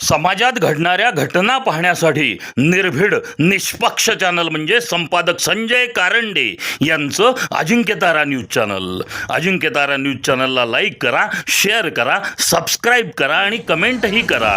समाजात घडणाऱ्या घटना पाहण्यासाठी निर्भीड निष्पक्ष चॅनल म्हणजे संपादक संजय कारंडे यांचं Ajinkyatara news channel. Ajinkyatara news चॅनलला लाईक करा, शेअर करा, सबस्क्राईब करा आणि कमेंटही करा.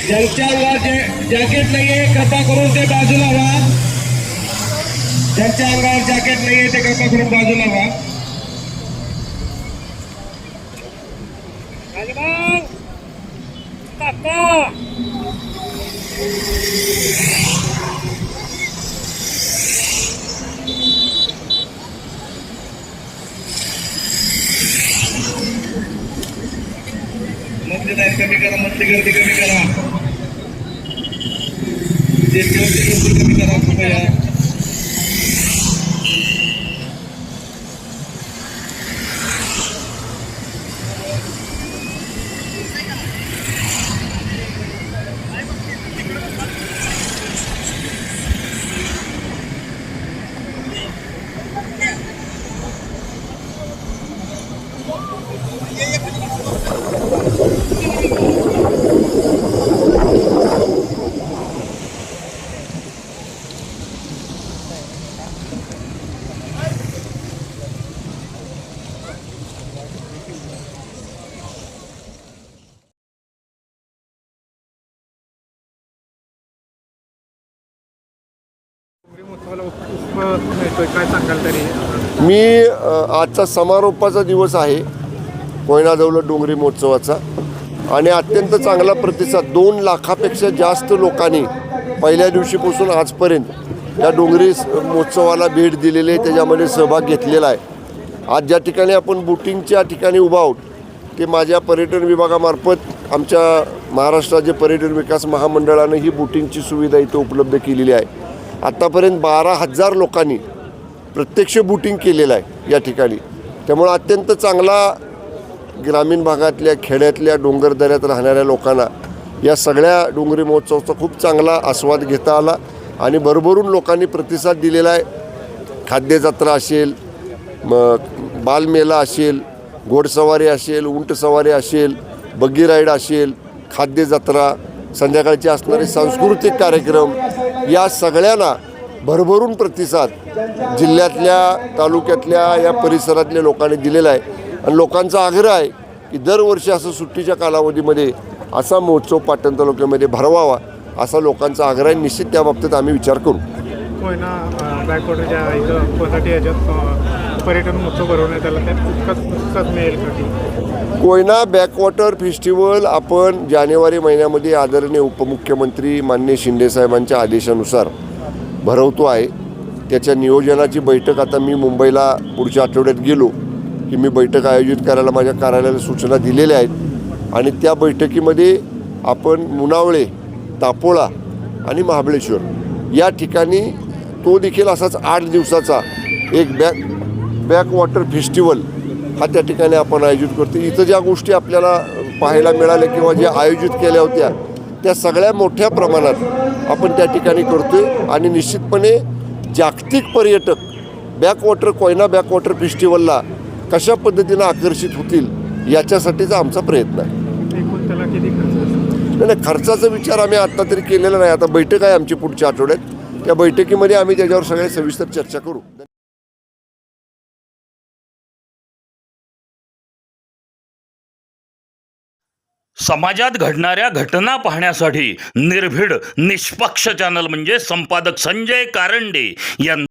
ज्यांच्या अंगावर जॅकेट नाहीये कृपा करून ते बाजूला व्हा. ज्यांच्या अंगावर जॅकेट नाहीये ते कृपा करून बाजूला व्हा. मध्य लाईन कमी करा, मध्य गर्दी कमी करा, जे गर्दी कमी करा कृपया. मी आजचा समारोपाचा दिवस आहे कोयना दौलत डोंगरी महोत्सवाचा आणि अत्यंत चांगला प्रतिसाद 2 लाखापेक्षा जास्त लोकांनी पहिल्या दिवशीपासून आजपर्यंत या डोंगरी महोत्सवाला भेट दिलेली आहे, त्याच्यामध्ये सहभाग घेतलेला आहे. आज ज्या ठिकाणी आपण बोटिंगच्या ठिकाणी उभा आहोत ते माझ्या पर्यटन विभागामार्फत आमच्या महाराष्ट्र राज्य पर्यटन विकास महामंडळानं ही बोटिंगची सुविधा इथं उपलब्ध केलेली आहे. आत्तापर्यंत 12,000 लोकांनी प्रत्यक्ष बोटिंग केलेलं आहे या ठिकाणी. त्यामुळं अत्यंत चांगला ग्रामीण भागातल्या खेड्यातल्या डोंगरदऱ्यात राहणाऱ्या लोकांना या सगळ्या डोंगरी महोत्सवाचा खूप चांगला आस्वाद घेता आला आणि भरभरून लोकांनी प्रतिसाद दिलेला आहे. खाद्यजत्रा असेल, बालमेला असेल, घोडसवारी असेल, उंटसवारी असेल, बग्गी राईड असेल, खाद्यजत्रा, संध्याकाळचे असणारे सांस्कृतिक कार्यक्रम, या सगळ्यांना भरभरून प्रतिसाद जिल्ह्यातल्या तालुक्यातल्या या परिसरातल्या लोकांनी दिलेला आहे. आणि लोकांचा आग्रह आहे की दरवर्षी असं सुट्टीच्या कालावधीमध्ये असा महोत्सव पाटण तालुक्यामध्ये भरवावा, असा लोकांचा आग्रह आहे. निश्चित त्या बाबतीत आम्ही विचार करू. कोयना बॅकवॉटरच्या इथं कोणत्या ह्याच्यात पर्यटन महोत्सव भरवण्यात आला, त्यात उत्साह मिळेल का? कोयना बॅकवॉटर फेस्टिवल आपण जानेवारी महिन्यामध्ये आदरणीय उपमुख्यमंत्री माननीय शिंदेसाहेबांच्या आदेशानुसार भरवतो आहे. त्याच्या नियोजनाची बैठक आता मी मुंबईला पुढच्या आठवड्यात गेलो की मी बैठक आयोजित करायला माझ्या कार्यालयाला सूचना दिलेल्या आहेत आणि त्या बैठकीमध्ये आपण मुनावळे, तापोळा आणि महाबळेश्वर या ठिकाणी तो देखील असाच 8 दिवसाचा एक बॅकवॉटर फेस्टिवल हा त्या ठिकाणी आपण आयोजित करतो. इथं ज्या गोष्टी आपल्याला पाहायला मिळाल्या किंवा ज्या आयोजित केल्या होत्या त्या सगळ्या मोठ्या प्रमाणात आपण त्या ठिकाणी करतो आहे आणि निश्चितपणे जागतिक पर्यटक कोयना बॅकवॉटर फेस्टिवलला कशा पद्धतीनं आकर्षित होतील याच्यासाठीचा आमचा प्रयत्न आहे. त्याला किती खर्च? नाही, खर्चाचा विचार आम्ही आत्ता तरी केलेला नाही. आता बैठक आहे आमची पुढच्या आठवड्यात, त्या बैठकीमध्ये आम्ही त्याच्यावर सगळे सविस्तर चर्चा करू. समाजात घडणाऱ्या घटना पाहण्यासाठी निर्भीड निष्पक्ष चॅनल म्हणजे संपादक संजय कारंडे यांचं